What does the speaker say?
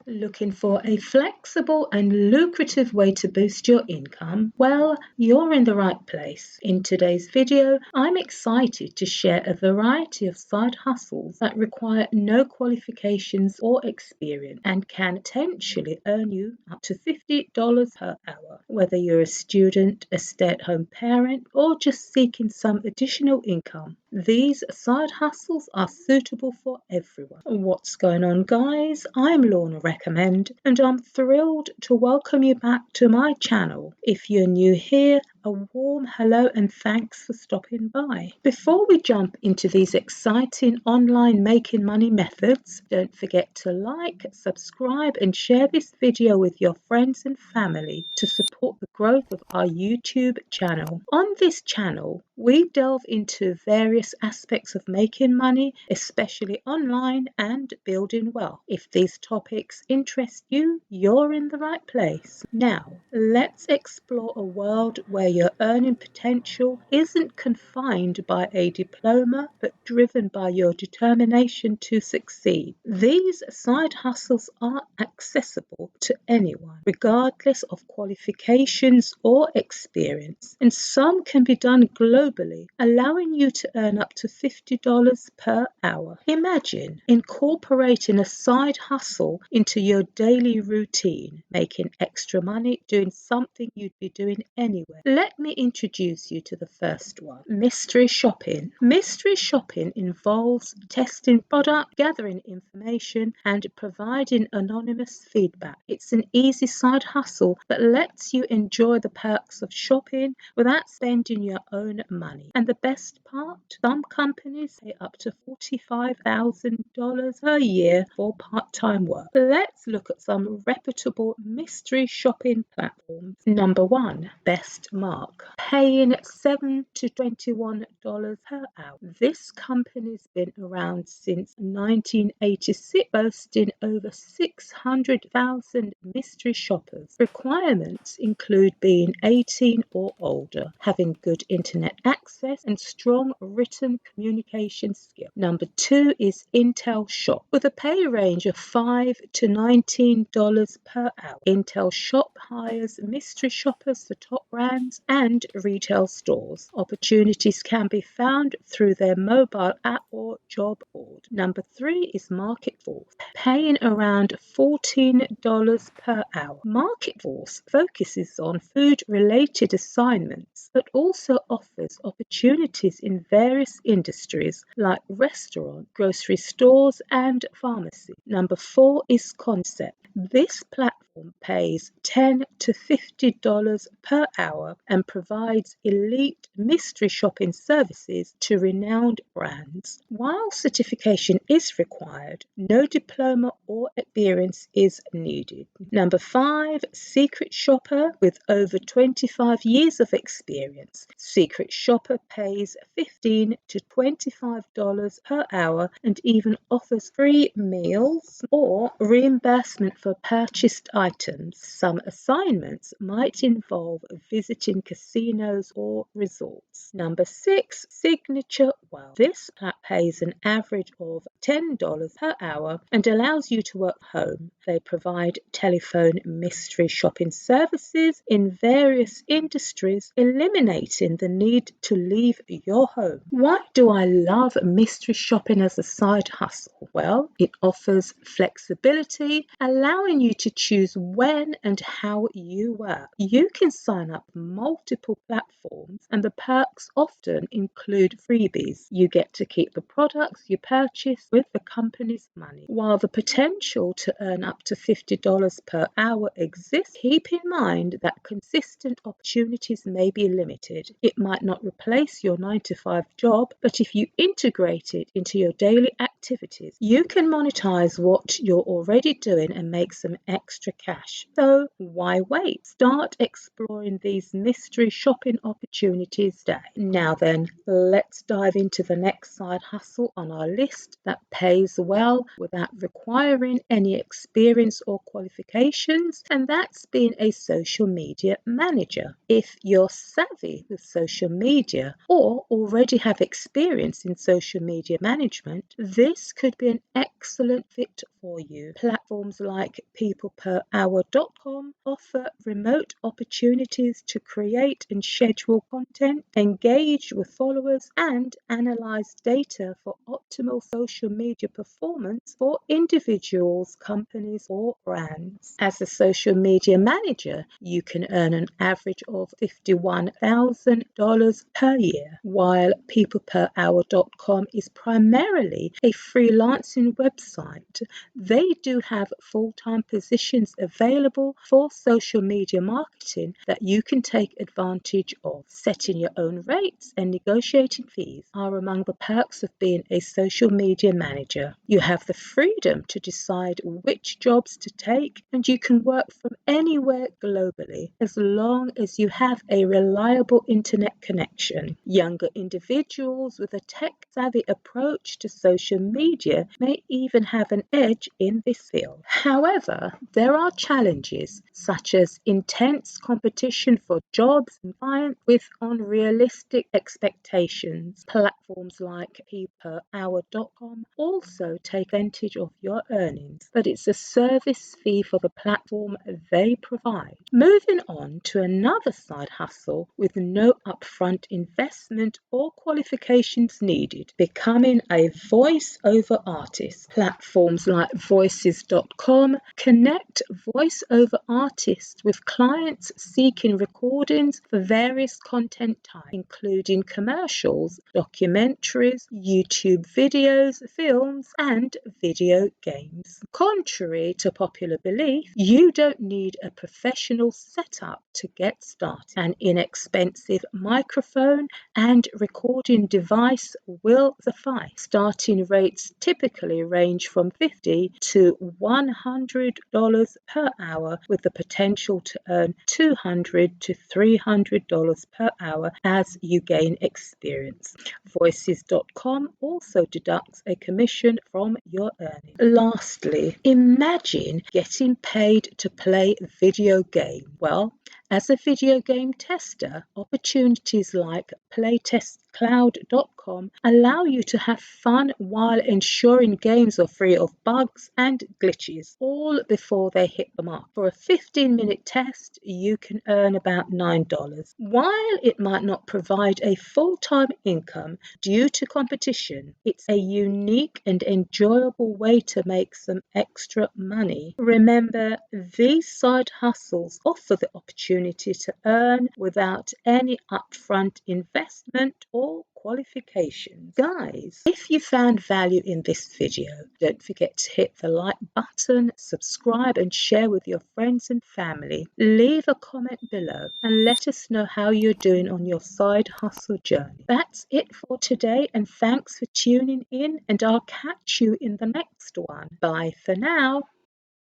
Looking for a flexible and lucrative way to boost your income? Well, you're in the right place. In today's video, I'm excited to share a variety of side hustles that require no qualifications or experience and can potentially earn you up to $50 per hour. Whether you're a student, a stay-at-home parent, or just seeking some additional income, these side hustles are suitable for everyone. What's going on, guys? I'm Lorna Recommend, and I'm thrilled to welcome you back to my channel. If you're new here, a warm hello and thanks for stopping by. Before we jump into these exciting online making money methods, don't forget to like, subscribe and share this video with your friends and family to support the growth of our YouTube channel. On this channel, we delve into various aspects of making money, especially online, and building wealth. If these topics interest you, you're in the right place. Now, let's explore a world where your earning potential isn't confined by a diploma, but driven by your determination to succeed. These side hustles are accessible to anyone, regardless of qualifications or experience, and some can be done globally, allowing you to earn up to $50 per hour. Imagine incorporating a side hustle into your daily routine, making extra money doing something you'd be doing anywhere. Let me introduce you to the first one: mystery shopping. Mystery shopping involves testing product, gathering information, and providing anonymous feedback. It's an easy side hustle that lets you enjoy the perks of shopping without spending your own money. And the best part? Some companies pay up to $45,000 per year for part-time work. Let's look at some reputable mystery shopping platforms. Number 1, Best Mark, paying $7 to $21 per hour. This company's been around since 1986, boasting over 600,000 mystery shoppers. Requirements include being 18 or older, having good internet access, and strong written communication skills. Number 2 is Intel Shop, with a pay range of $5 to $19 per hour. Intel Shop hires mystery shoppers for top brands and retail stores. Opportunities can be found through their mobile app or job board. Number 3 is Market Force, paying around $14 per hour. Market Force focuses on food-related assignments, but also offers opportunities in various industries like restaurant, grocery stores, and pharmacy. Number 4 is Concept. This platform pays $10 to $50 per hour and provides elite mystery shopping services to renowned brands. While certification is required, no diploma or experience is needed. Number 5, Secret Shopper, with over 25 years of experience. Secret Shopper pays $15 to $25 per hour and even offers free meals or reimbursement for purchased items. Some assignments might involve visiting casinos or resorts. Number 6, Signature Wealth. This plat pays an average of $10 per hour and allows you to work home. They provide telephone mystery shopping services in various industries, eliminating the need to leave your home. Why do I love mystery shopping as a side hustle? Well, it offers flexibility, allowing you to choose when and how you work. You can sign up multiple platforms, and the perks often include freebies. You get to keep the products you purchase with the company's money. While the potential to earn up to $50 per hour exists, keep in mind that consistent opportunities may be limited. It might not replace your 9-to-5 job, but if you integrate it into your daily activities, you can monetize what you're already doing and make some extra cash. So why wait? Start exploring these mystery shopping opportunities today. Now then, let's dive into the next side hustle on our list that pays well without requiring any experience or qualifications, and that's being a social media manager. If you're savvy with social media or already have experience in social media management, this could be an excellent fit for you. Platforms like peopleperhour.com offer remote opportunities to create and schedule content, engage with followers, and analyze data for optimal social media performance for individuals, companies, or brands. As a social media manager, you can earn an average of $51,000 per year, while peopleperhour.com is primarily a freelancing website. They do have full-time positions available for social media marketing that you can take advantage of. Setting your own rates and negotiating fees are among the perks of being a social media manager. You have the freedom to decide which jobs to take, and you can work from anywhere globally as long as you have a reliable internet connection. Younger individuals with a tech-savvy approach to social media may even have an edge in this field. However, there are challenges such as intense competition for jobs and clients with unrealistic expectations. Platforms like peopleperhour.com also take advantage of your earnings, but it's a service fee for the platform they provide. Moving on to another side hustle with no upfront investment or qualifications needed, becoming a voice-over artist. Platforms like voices.com connect voice-over artists with clients seeking recordings for various content types, including commercials, documentaries, YouTube videos, films, and video games. Contrary to popular belief, you don't need a professional setup to get started. An inexpensive microphone and recording device will suffice. Starting rates typically range from $50 to $100 per hour, with the potential to earn $200 to $300 per hour as you gain experience. Voices.com also deducts a commission from your earnings. Lastly, imagine getting paid to play video game. Well, as a video game tester, opportunities like playtestcloud.com allow you to have fun while ensuring games are free of bugs and glitches, all before they hit the mark. For a 15-minute test, you can earn about $9. While it might not provide a full-time income due to competition, it's a unique and enjoyable way to make some extra money. Remember, these side hustles offer the opportunity to earn without any upfront investment or qualifications. Guys, if you found value in this video, don't forget to hit the like button, subscribe, and share with your friends and family. Leave a comment below and let us know how you're doing on your side hustle journey. That's it for today, and thanks for tuning in, and I'll catch you in the next one. Bye for now.